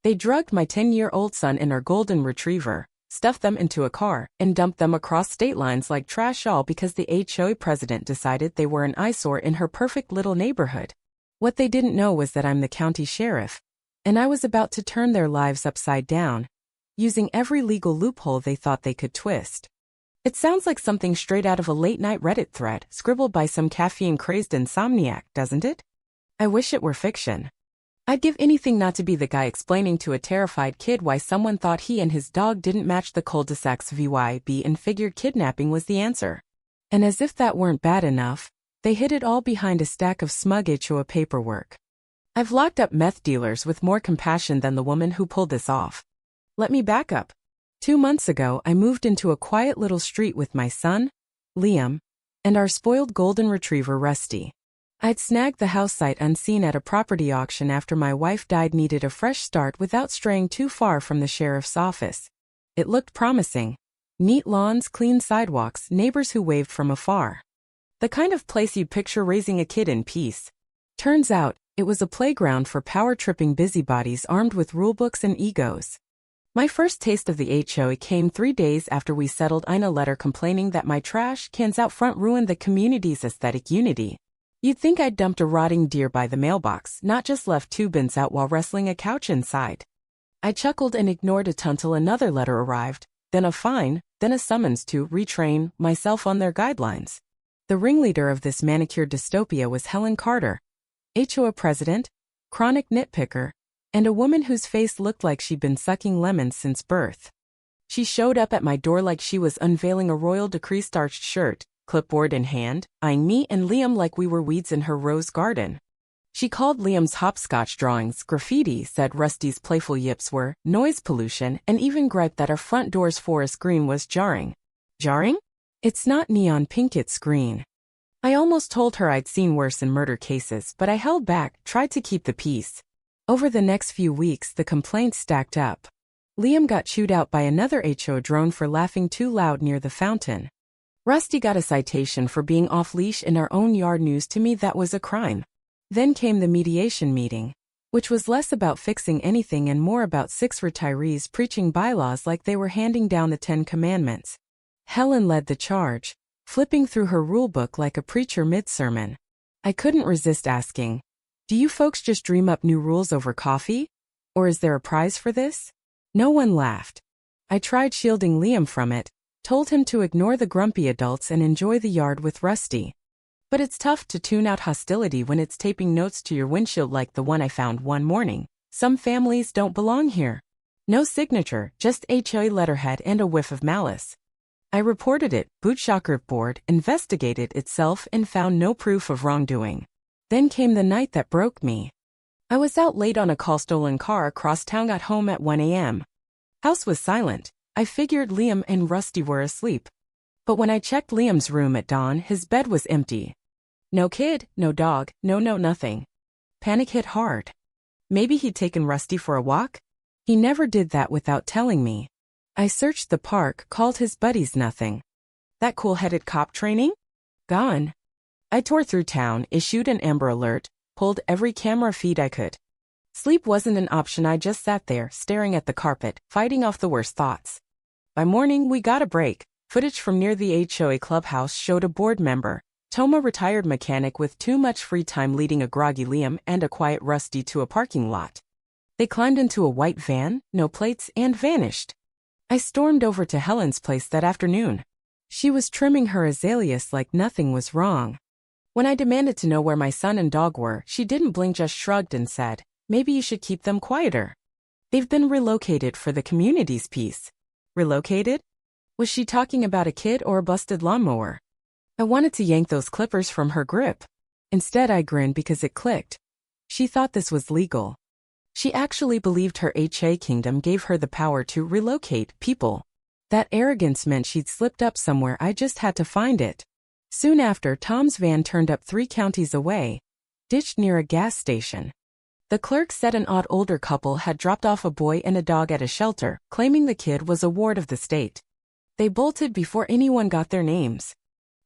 They drugged my 10-year-old son and our golden retriever, stuffed them into a car, and dumped them across state lines like trash, all because the HOA president decided they were an eyesore in her perfect little neighborhood. What they didn't know was that I'm the county sheriff, and I was about to turn their lives upside down, using every legal loophole they thought they could twist. It sounds like something straight out of a late-night Reddit thread scribbled by some caffeine-crazed insomniac, doesn't it? I wish it were fiction. I'd give anything not to be the guy explaining to a terrified kid why someone thought he and his dog didn't match the cul-de-sac's VYB and figured kidnapping was the answer. And as if that weren't bad enough, they hid it all behind a stack of smug HOA paperwork. I've locked up meth dealers with more compassion than the woman who pulled this off. Let me back up. 2 months ago, I moved into a quiet little street with my son, Liam, and our spoiled golden retriever, Rusty. I'd snagged the house sight unseen at a property auction after my wife died, needed a fresh start without straying too far from the sheriff's office. It looked promising. Neat lawns, clean sidewalks, neighbors who waved from afar. The kind of place you'd picture raising a kid in peace. Turns out, it was a playground for power-tripping busybodies armed with rulebooks and egos. My first taste of the HOA came 3 days after we settled in a letter complaining that my trash cans out front ruined the community's aesthetic unity. You'd think I'd dumped a rotting deer by the mailbox, not just left 2 bins out while wrestling a couch inside. I chuckled and ignored it until another letter arrived, then a fine, then a summons to retrain myself on their guidelines. The ringleader of this manicured dystopia was Helen Carter, HOA president, chronic nitpicker, and a woman whose face looked like she'd been sucking lemons since birth. She showed up at my door like she was unveiling a royal decree, starched shirt, clipboard in hand, eyeing me and Liam like we were weeds in her rose garden. She called Liam's hopscotch drawings graffiti, said Rusty's playful yips were noise pollution, and even griped that our front door's forest green was jarring. Jarring? It's not neon pink, it's green. I almost told her I'd seen worse in murder cases, but I held back, tried to keep the peace. Over the next few weeks, the complaints stacked up. Liam got chewed out by another HOA drone for laughing too loud near the fountain. Rusty got a citation for being off-leash in our own yard. News to me that was a crime. Then came the mediation meeting, which was less about fixing anything and more about 6 retirees preaching bylaws like they were handing down the 10 Commandments. Helen led the charge, flipping through her rulebook like a preacher mid-sermon. I couldn't resist asking, "Do you folks just dream up new rules over coffee? Or is there a prize for this?" No one laughed. I tried shielding Liam from it, told him to ignore the grumpy adults and enjoy the yard with Rusty. But it's tough to tune out hostility when it's taping notes to your windshield like the one I found one morning. Some families don't belong here. No signature, just HOA letterhead and a whiff of malice. I reported it, Bootshocker board investigated itself and found no proof of wrongdoing. Then came the night that broke me. I was out late on a call, stolen car across town, got home at 1 a.m. House was silent. I figured Liam and Rusty were asleep. But when I checked Liam's room at dawn, his bed was empty. No kid, no dog, no nothing. Panic hit hard. Maybe he'd taken Rusty for a walk? He never did that without telling me. I searched the park, called his buddies, nothing. That cool-headed cop training? Gone. I tore through town, issued an Amber Alert, pulled every camera feed I could. Sleep wasn't an option. I just sat there, staring at the carpet, fighting off the worst thoughts. By morning, we got a break. Footage from near the HOA clubhouse showed a board member, Toma, retired mechanic with too much free time, leading a groggy Liam and a quiet Rusty to a parking lot. They climbed into a white van, no plates, and vanished. I stormed over to Helen's place that afternoon. She was trimming her azaleas like nothing was wrong. When I demanded to know where my son and dog were, she didn't blink, just shrugged and said, "Maybe you should keep them quieter. They've been relocated for the community's peace." Relocated? Was she talking about a kid or a busted lawnmower? I wanted to yank those clippers from her grip. Instead, I grinned because it clicked. She thought this was legal. She actually believed her HA kingdom gave her the power to relocate people. That arrogance meant she'd slipped up somewhere. I just had to find it. Soon after, Tom's van turned up 3 counties away, ditched near a gas station. The clerk said an odd older couple had dropped off a boy and a dog at a shelter, claiming the kid was a ward of the state. They bolted before anyone got their names.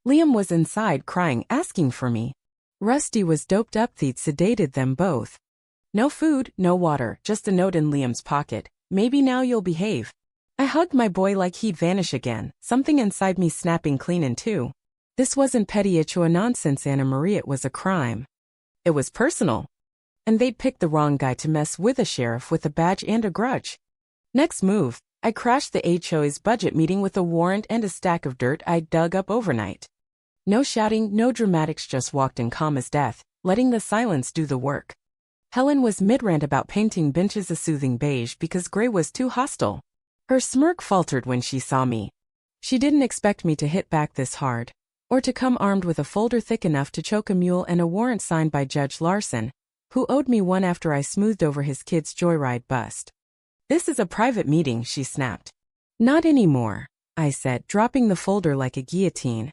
Liam was inside crying, asking for me. Rusty was doped up. They'd sedated them both. No food, no water, just a note in Liam's pocket. Maybe now you'll behave. I hugged my boy like he'd vanish again, something inside me snapping clean in two. This wasn't petty HOA nonsense, Anna Marie, it was a crime. It was personal. And they'd picked the wrong guy to mess with, a sheriff with a badge and a grudge. Next move, I crashed the HOA's budget meeting with a warrant and a stack of dirt I'd dug up overnight. No shouting, no dramatics, just walked in calm as death, letting the silence do the work. Helen was mid-rant about painting benches a soothing beige because gray was too hostile. Her smirk faltered when she saw me. She didn't expect me to hit back this hard, or to come armed with a folder thick enough to choke a mule and a warrant signed by Judge Larson, who owed me one after I smoothed over his kid's joyride bust. This is a private meeting, she snapped. Not anymore, I said, dropping the folder like a guillotine.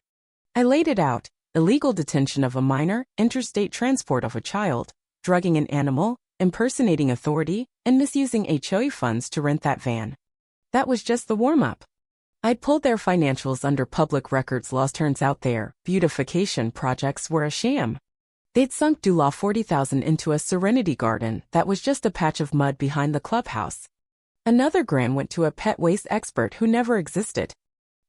I laid it out: illegal detention of a minor, interstate transport of a child, drugging an animal, impersonating authority, and misusing HOA funds to rent that van. That was just the warm-up. I'd pulled their financials under public records laws. Turns out their beautification projects were a sham. They'd sunk $40,000 into a serenity garden that was just a patch of mud behind the clubhouse. Another grand went to a pet waste expert who never existed.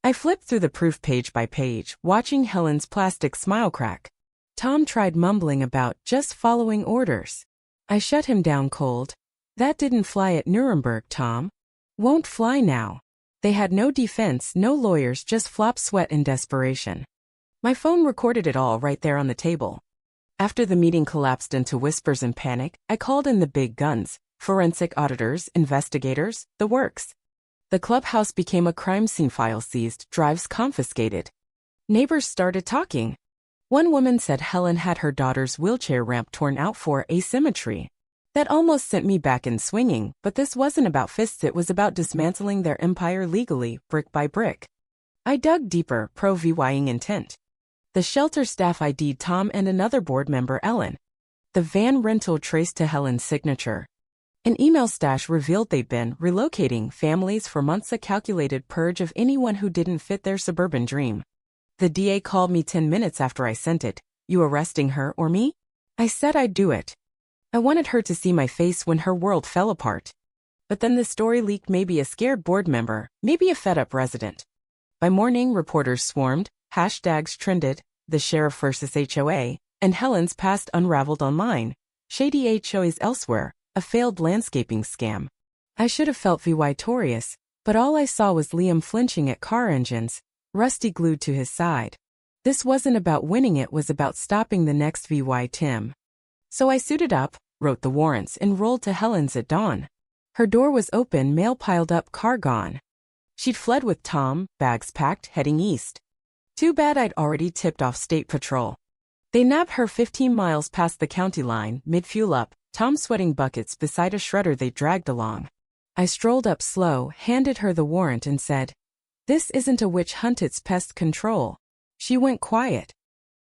I flipped through the proof page by page, watching Helen's plastic smile crack. Tom tried mumbling about just following orders. I shut him down cold. That didn't fly at Nuremberg, Tom. Won't fly now. They had no defense, no lawyers, just flop sweat and desperation. My phone recorded it all right there on the table. After the meeting collapsed into whispers and panic, I called in the big guns: forensic auditors, investigators, the works. The clubhouse became a crime scene, files seized, drives confiscated. Neighbors started talking. One woman said Helen had her daughter's wheelchair ramp torn out for asymmetry. That almost sent me back in swinging, but this wasn't about fists, it was about dismantling their empire legally, brick by brick. I dug deeper, pro-VYing intent. The shelter staff ID'd Tom and another board member, Ellen. The van rental traced to Helen's signature. An email stash revealed they'd been relocating families for months, a calculated purge of anyone who didn't fit their suburban dream. The DA called me 10 minutes after I sent it. You arresting her or me? I said I'd do it. I wanted her to see my face when her world fell apart. But then the story leaked, maybe a scared board member, maybe a fed-up resident. By morning, reporters swarmed, hashtags trended, the sheriff versus HOA, and Helen's past unraveled online. Shady HOAs elsewhere, a failed landscaping scam. I should have felt victorious, but all I saw was Liam flinching at car engines, Rusty glued to his side. This wasn't about winning, it was about stopping the next VY Tim. So I suited up, wrote the warrants, and rolled to Helen's at dawn. Her door was open, mail piled up, car gone. She'd fled with Tom, bags packed, heading east. Too bad I'd already tipped off State Patrol. They nabbed her 15 miles past the county line, mid-fuel up, Tom sweating buckets beside a shredder they dragged along. I strolled up slow, handed her the warrant and said, "This isn't a witch hunt, it's pest control." She went quiet.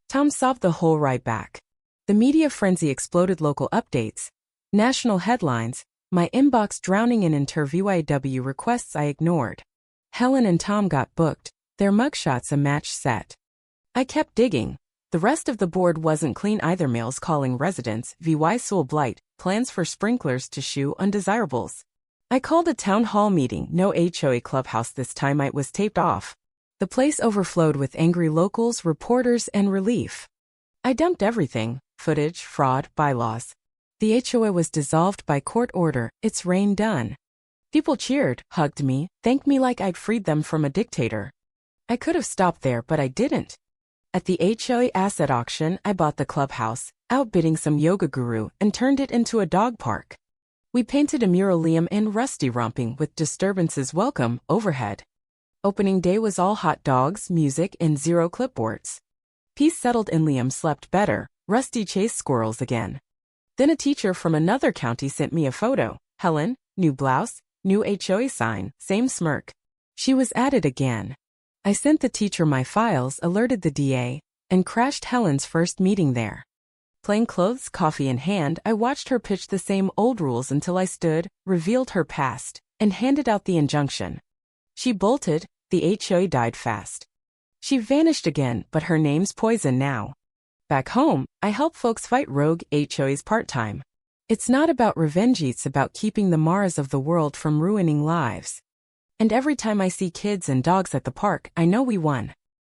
Tom sobbed the whole ride back. The media frenzy exploded, local updates, national headlines, my inbox drowning in interview requests I ignored. Helen and Tom got booked, their mugshots a match set. I kept digging. The rest of the board wasn't clean either. Mails calling residents, VY soil blight, plans for sprinklers to shoo undesirables. I called a town hall meeting, no HOA clubhouse this time. It was taped off. The place overflowed with angry locals, reporters, and relief. I dumped everything: footage, fraud, bylaws. The HOA was dissolved by court order, its reign done. People cheered, hugged me, thanked me like I'd freed them from a dictator. I could have stopped there, but I didn't. At the HOA asset auction, I bought the clubhouse, outbidding some yoga guru, and turned it into a dog park. We painted a mural, Liam and Rusty romping with disturbances welcome, overhead. Opening day was all hot dogs, music, and 0 clipboards. Peace settled in. Liam slept better, Rusty chased squirrels again. Then a teacher from another county sent me a photo. Helen, new blouse, new HOA sign, same smirk. She was at it again. I sent the teacher my files, alerted the DA, and crashed Helen's first meeting there. Plain clothes, coffee in hand, I watched her pitch the same old rules until I stood, revealed her past, and handed out the injunction. She bolted, the HOA died fast. She vanished again, but her name's poison now. Back home, I help folks fight rogue HOAs part-time. It's not about revenge, it's about keeping the Maras of the world from ruining lives. And every time I see kids and dogs at the park, I know we won.